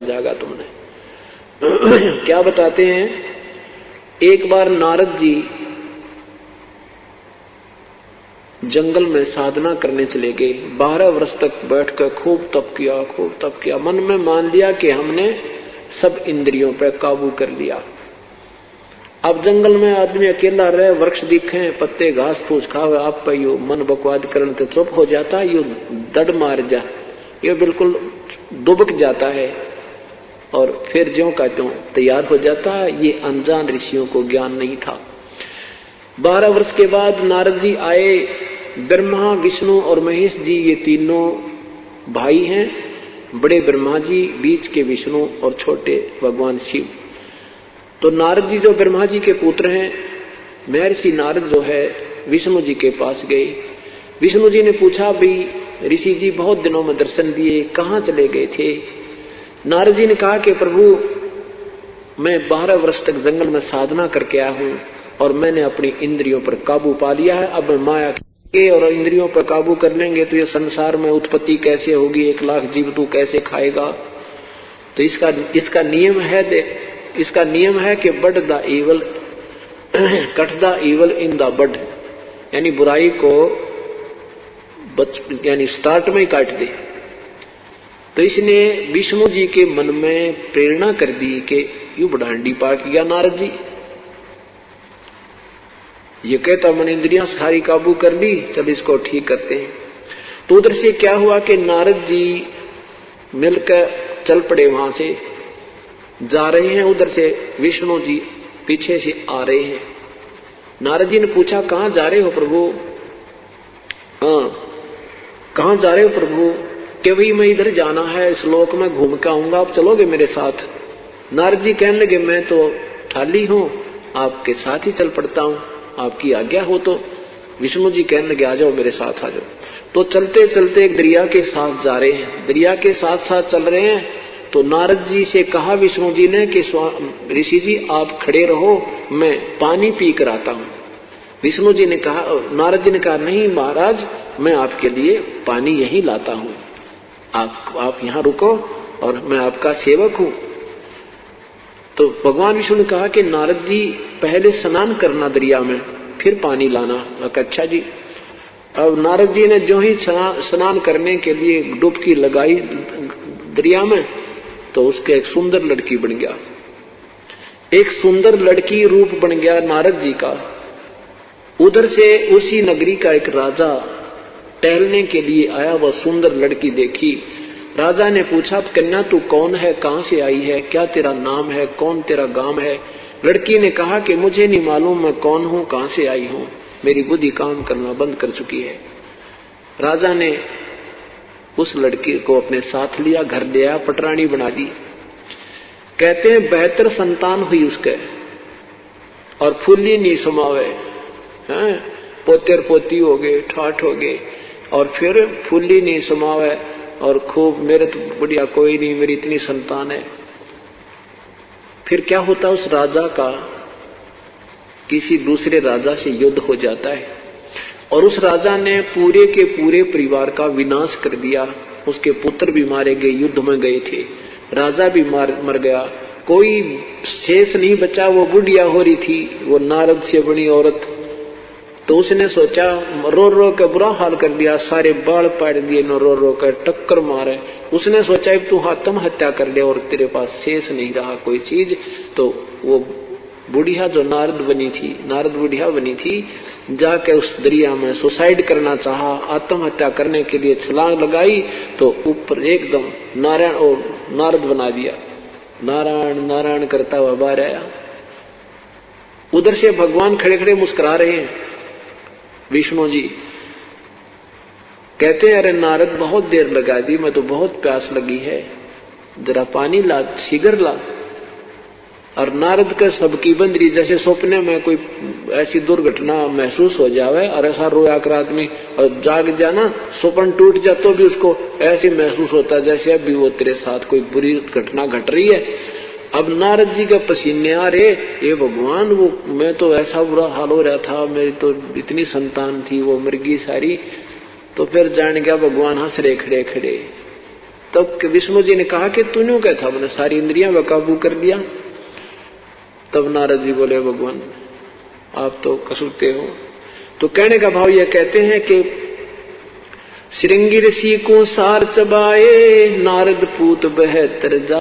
जागा तुमने। क्या बताते हैं, एक बार नारद जी जंगल में साधना करने चले गए। 12 वर्ष तक बैठकर खूब तप किया। मन में मान लिया कि हमने सब इंद्रियों पर काबू कर लिया। अब जंगल में आदमी अकेला रहे, वृक्ष दिखे, पत्ते घास फूस खावे, आप पर यू मन बकवाद करने तो चुप हो जाता, यू दड़ मार जा, ये बिल्कुल दुबक जाता है और फिर ज्यों का त्यों तैयार हो जाता है। ये अनजान ऋषियों को ज्ञान नहीं था। 12 वर्ष के बाद नारद जी आए। ब्रह्मा, विष्णु और महेश जी ये तीनों भाई हैं। बड़े ब्रह्मा जी, बीच के विष्णु और छोटे भगवान शिव। तो नारद जी जो ब्रह्मा जी के पुत्र हैं, महर्षि नारद जो है विष्णु जी के पास गए। विष्णु जी ने पूछा, भाई ऋषि जी बहुत दिनों में दर्शन दिए, कहाँ चले गए थे? नारद जी ने कहा कि प्रभु मैं 12 वर्ष तक जंगल में साधना करके आया हूँ और मैंने अपनी इंद्रियों पर काबू पा लिया है। अब मैं माया के और इंद्रियों पर काबू कर लेंगे तो ये संसार में उत्पत्ति कैसे होगी, 1 लाख जीव तू कैसे खाएगा? तो इसका नियम है, इसका नियम है कि bud the evil cut the evil in the bud, यानी बुराई को यानी स्टार्ट में ही काट दे। तो इसने विष्णु जी के मन में प्रेरणा कर दी कि यू बड़ांडी पाक गया नारद जी, ये कहता मन इंद्रियां सारी काबू कर ली, चल इसको ठीक करते हैं। तो उधर से क्या हुआ कि नारद जी मिलकर चल पड़े, वहां से जा रहे हैं, उधर से विष्णु जी पीछे से आ रहे हैं। नारद जी ने पूछा, कहां जा रहे हो प्रभु? हाँ, कहां जा रहे हो प्रभु? कि भाई मैं इधर जाना है, इस लोक में घूम के आऊंगा, आप चलोगे मेरे साथ? नारद जी कहने लगे, मैं तो थाली हूं, आपके साथ ही चल पड़ता हूं, आपकी आज्ञा हो तो। विष्णु जी कहने लगे, आ जाओ मेरे साथ आ जाओ। तो चलते चलते एक दरिया के साथ जा रहे हैं, दरिया के साथ साथ चल रहे हैं। तो नारद जी से कहा विष्णु जी ने कि ऋषि जी आप खड़े रहो, मैं पानी पी कर आता हूं। विष्णु जी ने कहा, नारद जी ने कहा, नहीं महाराज मैं आपके लिए पानी यहीं लाता हूं, आप यहां रुको और मैं आपका सेवक हूं। तो भगवान विष्णु ने कहा कि नारद जी पहले स्नान करना दरिया में, फिर पानी लाना। अच्छा जी। अब नारद जी ने जो ही स्नान करने के लिए डुबकी लगाई दरिया में, तो उसके एक सुंदर लड़की बन गया, एक सुंदर लड़की रूप बन गया नारद जी का। उधर से उसी नगरी का एक राजा टहलने के लिए आया, वह सुंदर लड़की देखी। राजा ने पूछा, कन्या तू कौन है, कहां से आई है, क्या तेरा नाम है, कौन तेरा गांव है? लड़की ने कहा कि मुझे नहीं मालूम मैं कौन हूं, कहां से आई हूं, मेरी बुद्धि काम करना बंद कर चुकी है। राजा ने उस लड़की को अपने साथ लिया, घर ले आया, पटरानी बना दी। कहते हैं 72 संतान हुई उसके, और फुल्ली नहीं समावे, पोतेर पोती हो गए, ठाठ हो गए, और फिर फुल्ली नहीं समावे, और खूब मेरे तो बढ़िया कोई नहीं, मेरी इतनी संतान है। फिर क्या होता, उस राजा का किसी दूसरे राजा से युद्ध हो जाता है और उस राजा ने पूरे के पूरे परिवार का विनाश कर दिया। उसके पुत्र भी मारे गए, युद्ध में गए थे, राजा भी मर गया, कोई शेष नहीं बचा। वो बुढ़िया हो रही थी, वो नारद से बनी औरत। तो उसने सोचा, रो रो कर बुरा हाल कर दिया, सारे बाल पाड़ दिए, न रो रो कर टक्कर मारे। उसने सोचा तू आत्महत्या कर ले और तेरे पास शेष नहीं रहा कोई चीज। तो वो बुढ़िया जो नारद बुढ़िया बनी थी, जाके उस दरिया में सुसाइड करना चाहा, आत्महत्या करने के लिए छलांग लगाई, तो ऊपर एकदम नारायण और नारद बना दिया, नारायण नारायण करता हुआ बाहर आया। उधर से भगवान खड़े खड़े मुस्कुरा रहे हैं। विष्णु जी कहते हैं, अरे नारद बहुत देर लगा दी, मैं तो बहुत प्यास लगी है, जरा पानी ला, शीघ्र ला। और नारद के सबकी बंदरी, जैसे सपने में कोई ऐसी दुर्घटना महसूस हो जावे और ऐसा रोया कर आदमी और जाग जाना, सपन टूट जा तो भी उसको ऐसे महसूस होता जैसे अभी वो तेरे साथ कोई बुरी घटना घट रही है। अब नारद जी का पसीने आ रहे, ये भगवान वो मैं तो ऐसा बुरा हाल हो रहा था, मेरी तो इतनी संतान थी वो मर गई सारी। तो फिर जान गया भगवान हंस रहे खड़े खड़े, तब विष्णु जी ने कहा कि तूने क्या था, मैंने सारी इंद्रियां बेकाबू कर दिया। तब नारद जी बोले भगवान आप तो कसूरते हो। तो कहने का भाव यह कहते हैं कि श्रृंगी ऋषि को सार चबाए, नारद पूत 72 जा